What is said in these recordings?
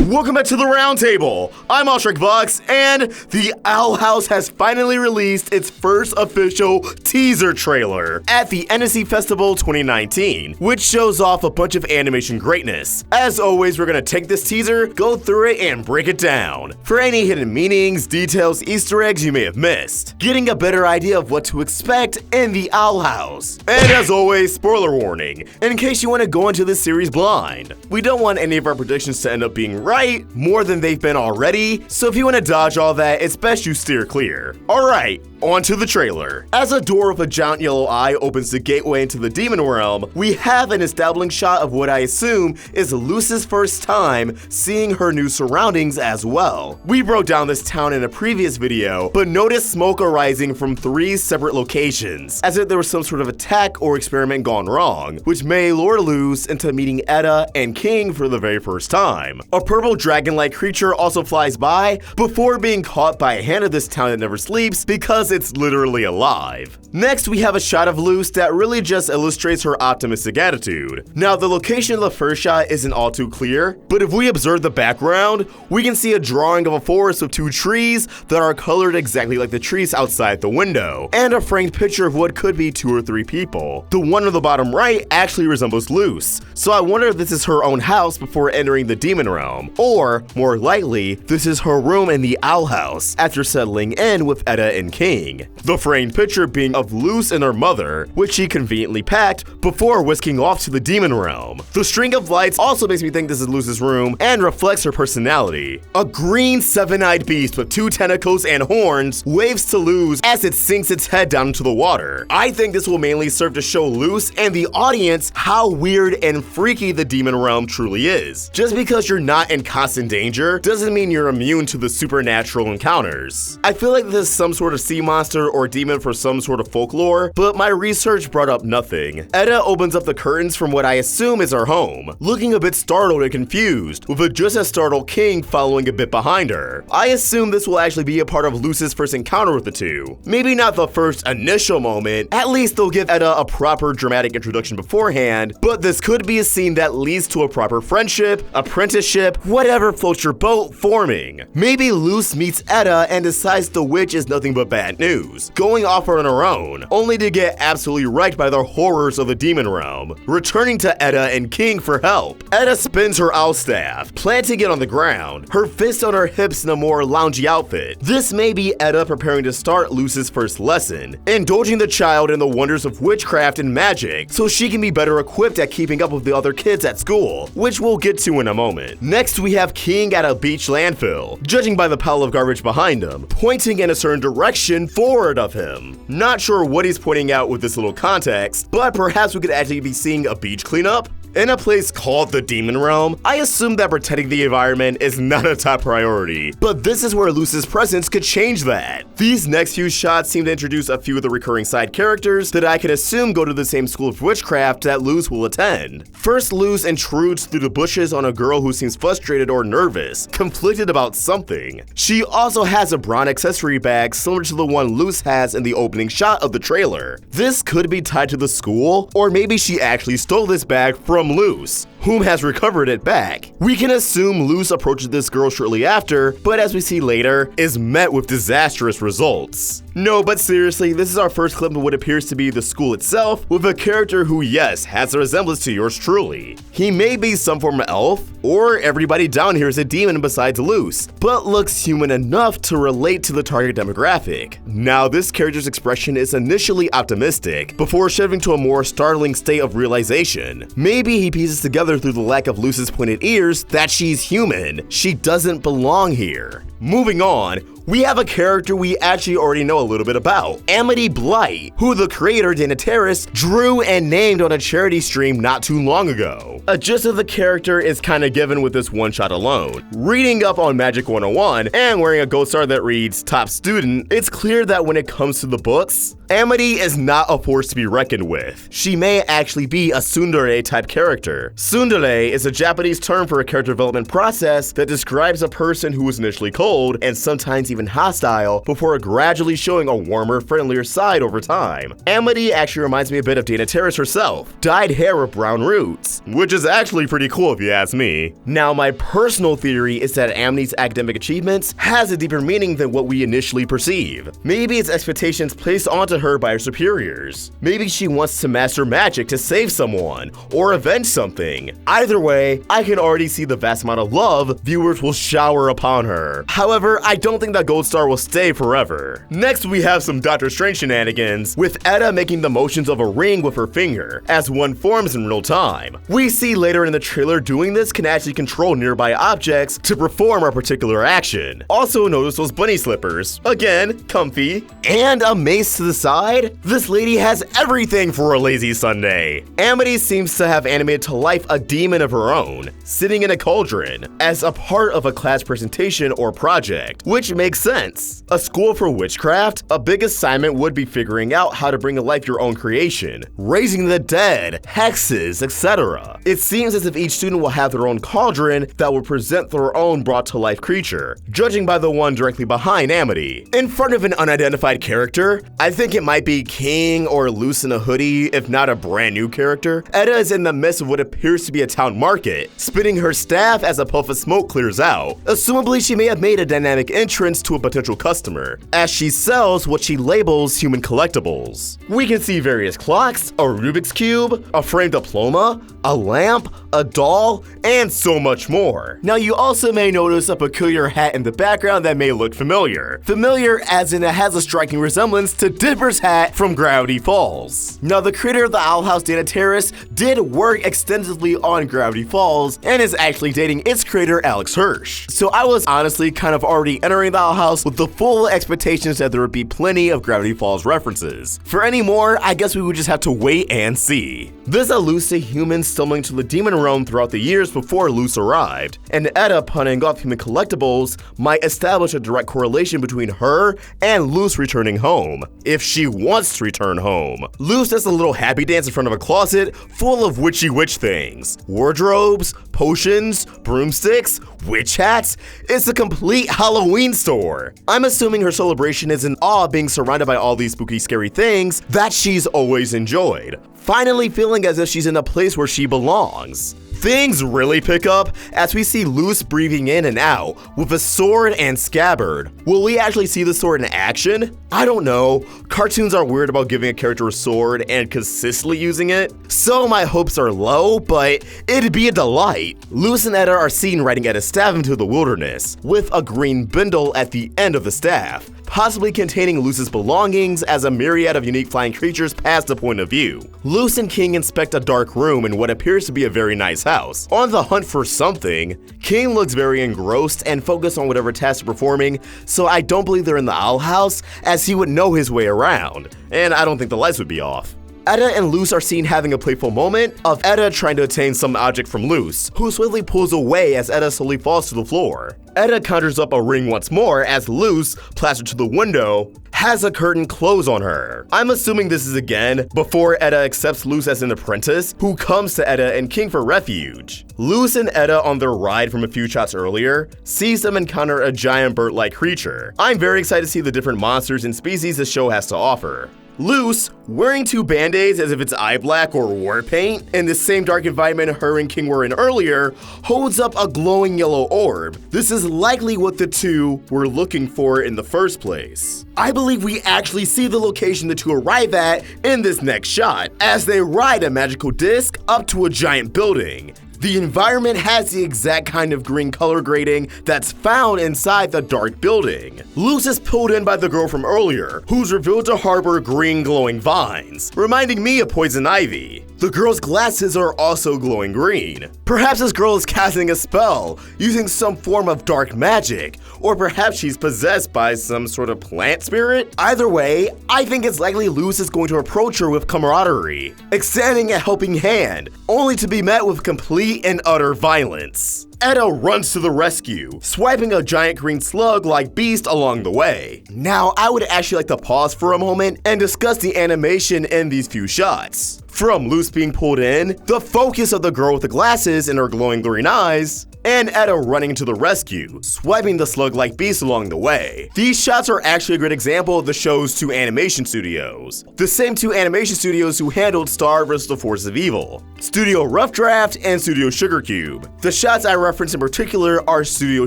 Welcome back to the Roundtable. I'm Box, and the Owl House has finally released its first official teaser trailer at the Annecy Festival 2019, which shows off a bunch of animation greatness. As always, we're gonna take this teaser, go through it, and break it down for any hidden meanings, details, Easter eggs you may have missed, getting a better idea of what to expect in the Owl House. And as always, spoiler warning, in case you want to go into this series blind. We don't want any of our predictions to end up being right more than they've been already, so if you want to dodge all that, it's best you steer clear. Alright, on to the trailer. As a door with a giant yellow eye opens the gateway into the demon realm, we have an establishing shot of what I assume is Luce's first time seeing her new surroundings as well. We broke down this town in a previous video, but notice smoke arising from 3 separate locations, as if there was some sort of attack or experiment gone wrong, which may lure Luce into meeting Etta and King for the very first time. A purple dragon-like creature also flies by before being caught by a hand of this town that never sleeps because it's literally alive. Next, we have a shot of Luce that really just illustrates her optimistic attitude. Now, the location of the first shot isn't all too clear, but if we observe the background, we can see a drawing of a forest with 2 trees that are colored exactly like the trees outside the window, and a framed picture of what could be 2 or 3 people. The one on the bottom right actually resembles Luce, so I wonder if this is her own house before entering the demon realm. Or, more likely, this is her room in the Owl House after settling in with Etta and King. The framed picture being of Luce and her mother, which she conveniently packed before whisking off to the demon realm. The string of lights also makes me think this is Luce's room and reflects her personality. A green 7-eyed beast with 2 tentacles and horns waves to Luce as it sinks its head down into the water. I think this will mainly serve to show Luce and the audience how weird and freaky the demon realm truly is. Just because you're not in constant danger doesn't mean you're immune to the supernatural encounters. I feel like this is some sort of sea monster or demon for some sort of folklore, but my research brought up nothing. Etta opens up the curtains from what I assume is her home, looking a bit startled and confused, with a just as startled King following a bit behind her. I assume this will actually be a part of Luce's first encounter with the two. Maybe not the first initial moment, at least they'll give Etta a proper dramatic introduction beforehand, but this could be a scene that leads to a proper friendship, apprenticeship, whatever floats your boat forming. Maybe Luce meets Etta and decides the witch is nothing but bad news, going off on her own, only to get absolutely wrecked by the horrors of the demon realm, returning to Etta and King for help. Etta spins her owl staff, planting it on the ground, her fist on her hips in a more loungy outfit. This may be Etta preparing to start Luce's first lesson, indulging the child in the wonders of witchcraft and magic so she can be better equipped at keeping up with the other kids at school, which we'll get to in a moment. Next, we have King at a beach landfill, judging by the pile of garbage behind him, pointing in a certain direction forward of him. Not sure what he's pointing out with this little context, but perhaps we could actually be seeing a beach cleanup? In a place called the Demon Realm, I assume that protecting the environment is not a top priority, but this is where Luce's presence could change that. These next few shots seem to introduce a few of the recurring side characters that I could assume go to the same school of witchcraft that Luce will attend. First, Luce intrudes through the bushes on a girl who seems frustrated or nervous, conflicted about something. She also has a brown accessory bag similar to the one Luce has in the opening shot of the trailer. This could be tied to the school, or maybe she actually stole this bag from Luce, whom has recovered it back. We can assume Luce approaches this girl shortly after, but as we see later, is met with disastrous results. No, but seriously, this is our first clip of what appears to be the school itself, with a character who, yes, has a resemblance to yours truly. He may be some form of elf, or everybody down here is a demon besides Luce, but looks human enough to relate to the target demographic. Now, this character's expression is initially optimistic, before shifting to a more startling state of realization. Maybe he pieces together through the lack of Luce's pointed ears that she's human. She doesn't belong here. Moving on, we have a character we actually already know a little bit about, Amity Blight, who the creator Daniteris drew and named on a charity stream not too long ago. A gist of the character is kinda given with this one shot alone. Reading up on Magic 101 and wearing a gold star that reads top student, it's clear that when it comes to the books, Amity is not a force to be reckoned with. She may actually be a tsundere type character. Tsundere is a Japanese term for a character development process that describes a person who is initially cold and sometimes even hostile before gradually showing a warmer, friendlier side over time. Amity actually reminds me a bit of Dana Terrace herself, dyed hair with brown roots, which is actually pretty cool if you ask me. Now, my personal theory is that Amity's academic achievements has a deeper meaning than what we initially perceive. Maybe it's expectations placed onto her by her superiors. Maybe she wants to master magic to save someone or avenge something. Either way, I can already see the vast amount of love viewers will shower upon her. However, I don't think that Gold Star will stay forever. Next, we have some Doctor Strange shenanigans, with Etta making the motions of a ring with her finger as one forms in real time. We see later in the trailer doing this can actually control nearby objects to perform a particular action. Also notice those bunny slippers. Again, comfy. And a mace to the side? This lady has everything for a lazy Sunday. Amity seems to have animated to life a demon of her own, sitting in a cauldron, as a part of a class presentation or project, which makes sense. A school for witchcraft, a big assignment would be figuring out how to bring to life your own creation, raising the dead, hexes, etc. It seems as if each student will have their own cauldron that will present their own brought to life creature, judging by the one directly behind Amity. In front of an unidentified character, I think it might be King or Luce in a hoodie, if not a brand new character. Etta is in the midst of what appears to be a town market, spinning her staff as a puff of smoke clears out. Assumably, she may have made a dynamic entrance to a potential customer, as she sells what she labels human collectibles. We can see various clocks, a Rubik's Cube, a framed diploma, a lamp, a doll, and so much more. Now, you also may notice a peculiar hat in the background that may look familiar. Familiar as in it has a striking resemblance to Dipper's hat from Gravity Falls. Now, the creator of the Owl House, Dana Terrace, did work extensively on Gravity Falls and is actually dating its creator, Alex Hirsch. So I was honestly kind of already entering the Owl House with the full expectations that there would be plenty of Gravity Falls references. For any more, I guess we would just have to wait and see. This alludes to humans stumbling to the demon realm throughout the years before Luce arrived, and Etta punning off human collectibles might establish a direct correlation between her and Luce returning home, if she wants to return home. Luce does a little happy dance in front of a closet full of witchy witch things. Wardrobes, potions, broomsticks, witch hats. It's a complete Halloween store. I'm assuming her celebration is in awe being surrounded by all these spooky, scary things that she's always enjoyed, finally feeling as if she's in a place where she belongs. Things really pick up as we see Luce breathing in and out with a sword and scabbard. Will we actually see the sword in action? I don't know. Cartoons are weird about giving a character a sword and consistently using it, so my hopes are low, but it'd be a delight. Luce and Etta are seen riding Etta's staff into the wilderness, with a green bindle at the end of the staff, possibly containing Luce's belongings as a myriad of unique flying creatures pass the point of view. Luce and King inspect a dark room in what appears to be a very nice house. On the hunt for something, King looks very engrossed and focused on whatever task they're performing, so I don't believe they're in the Owl House, as he would know his way around, and I don't think the lights would be off. Etta and Luce are seen having a playful moment of Etta trying to attain some object from Luce, who swiftly pulls away as Etta slowly falls to the floor. Etta conjures up a ring once more as Luce, plastered to the window, has a curtain close on her. I'm assuming this is again before Etta accepts Luce as an apprentice, who comes to Etta and King for refuge. Luce and Etta, on their ride from a few shots earlier, sees them encounter a giant bird-like creature. I'm very excited to see the different monsters and species the show has to offer. Luce, wearing two band-aids as if it's eye black or war paint, in the same dark environment her and King were in earlier, holds up a glowing yellow orb. This is likely what the two were looking for in the first place. I believe we actually see the location the two arrive at in this next shot, as they ride a magical disc up to a giant building. The environment has the exact kind of green color grading that's found inside the dark building. Luce is pulled in by the girl from earlier, who's revealed to harbor green glowing vines, reminding me of Poison Ivy. The girl's glasses are also glowing green. Perhaps this girl is casting a spell, using some form of dark magic, or perhaps she's possessed by some sort of plant spirit. Either way, I think it's likely Luce is going to approach her with camaraderie, extending a helping hand, only to be met with complete and utter violence. Etta runs to the rescue, swiping a giant green slug-like beast along the way. Now, I would actually like to pause for a moment and discuss the animation in these few shots. From Luce being pulled in, the focus of the girl with the glasses and her glowing green eyes, and Eda running to the rescue, swiping the slug-like beast along the way. These shots are actually a great example of the show's two animation studios. The same two animation studios who handled Star vs. the Forces of Evil, Studio Rough Draft and Studio Sugar Cube. The shots I reference in particular are Studio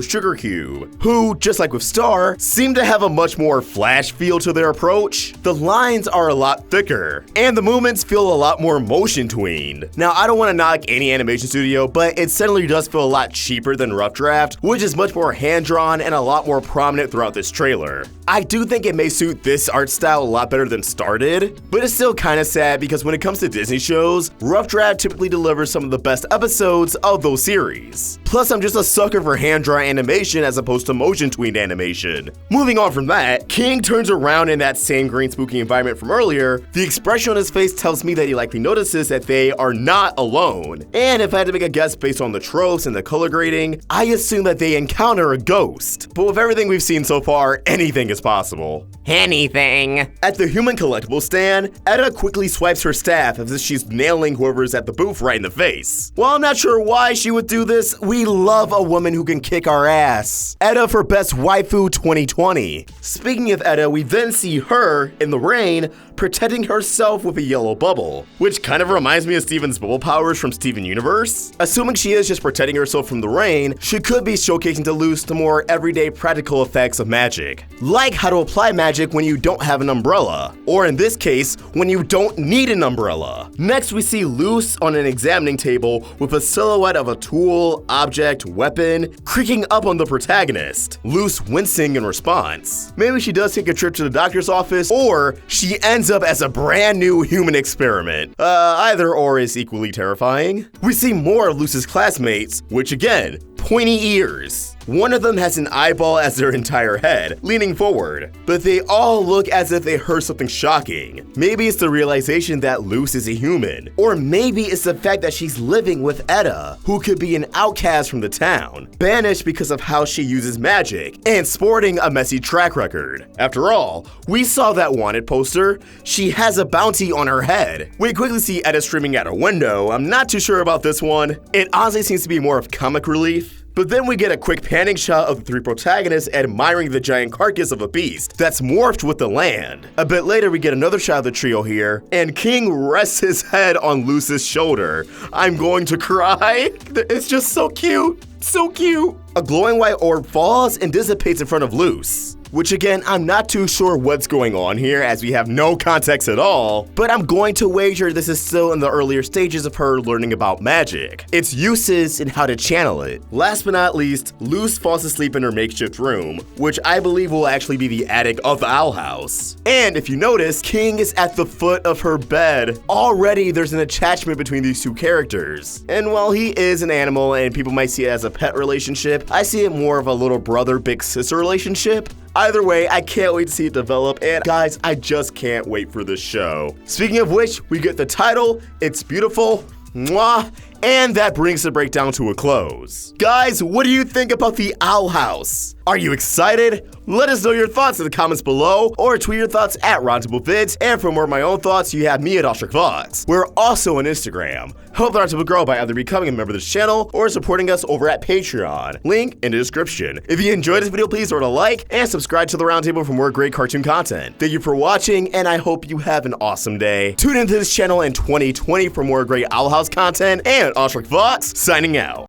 Sugar Cube, who, just like with Star, seem to have a much more flash feel to their approach. The lines are a lot thicker, and the movements feel a lot more motion-tweened. Now, I don't want to knock any animation studio, but it certainly does feel a lot cheaper than Rough Draft, which is much more hand-drawn and a lot more prominent throughout this trailer. I do think it may suit this art style a lot better than Star did, but it's still kinda sad because when it comes to Disney shows, Rough Draft typically delivers some of the best episodes of those series. Plus, I'm just a sucker for hand-drawn animation as opposed to motion-tweened animation. Moving on from that, King turns around in that same green spooky environment from earlier. The expression on his face tells me that he likely notices that they are not alone. And if I had to make a guess based on the tropes and the color grading, I assume that they encounter a ghost. But with everything we've seen so far, anything is possible. Anything. At the human collectible stand, Eda quickly swipes her staff as if she's nailing whoever's at the booth right in the face. While I'm not sure why she would do this, we love a woman who can kick our ass. Eda for Best Waifu 2020. Speaking of Eda, we then see her, in the rain, protecting herself with a yellow bubble, which kind of reminds me of Steven's bubble powers from Steven Universe. Assuming she is just protecting herself from the rain, she could be showcasing to Luz the more everyday practical effects of magic, like how to apply magic when you don't have an umbrella, or in this case, when you don't need an umbrella. Next, we see Luz on an examining table with a silhouette of a tool, object, weapon, creaking up on the protagonist, Luz wincing in response. Maybe she does take a trip to the doctor's office, or she ends up as a brand new human experiment. Either or is equally terrifying. We see more of Luz's classmates, which again, pointy ears. One of them has an eyeball as their entire head, leaning forward, but they all look as if they heard something shocking. Maybe it's the realization that Luz is a human, or maybe it's the fact that she's living with Eda, who could be an outcast from the town, banished because of how she uses magic, and sporting a messy track record. After all, we saw that wanted poster. She has a bounty on her head. We quickly see Eda streaming out her window. I'm not too sure about this one. It honestly seems to be more of comic relief. But then we get a quick panning shot of the three protagonists admiring the giant carcass of a beast that's morphed with the land. A bit later, we get another shot of the trio here, and King rests his head on Luz's shoulder. I'm going to cry. It's just so cute. So cute. A glowing white orb falls and dissipates in front of Luz, which again, I'm not too sure what's going on here as we have no context at all, but I'm going to wager this is still in the earlier stages of her learning about magic, its uses, and how to channel it. Last but not least, Luz falls asleep in her makeshift room, which I believe will actually be the attic of the Owl House. And if you notice, King is at the foot of her bed. Already there's an attachment between these two characters. And while he is an animal and people might see it as a pet relationship, I see it more of a little brother, big sister relationship. Either way, I can't wait to see it develop, and guys, I just can't wait for this show. Speaking of which, we get the title, it's beautiful, mwah, and that brings the breakdown to a close. Guys, what do you think about the Owl House? Are you excited? Let us know your thoughts in the comments below, or tweet your thoughts at Roundtable Vids, and for more of my own thoughts, you have me at @OstricVox. We're also on Instagram. Help the Roundtable grow by either becoming a member of this channel or supporting us over at Patreon. Link in the description. If you enjoyed this video, please throw it a like and subscribe to the Roundtable for more great cartoon content. Thank you for watching, and I hope you have an awesome day. Tune into this channel in 2020 for more great Owl House content, and OstricVox signing out.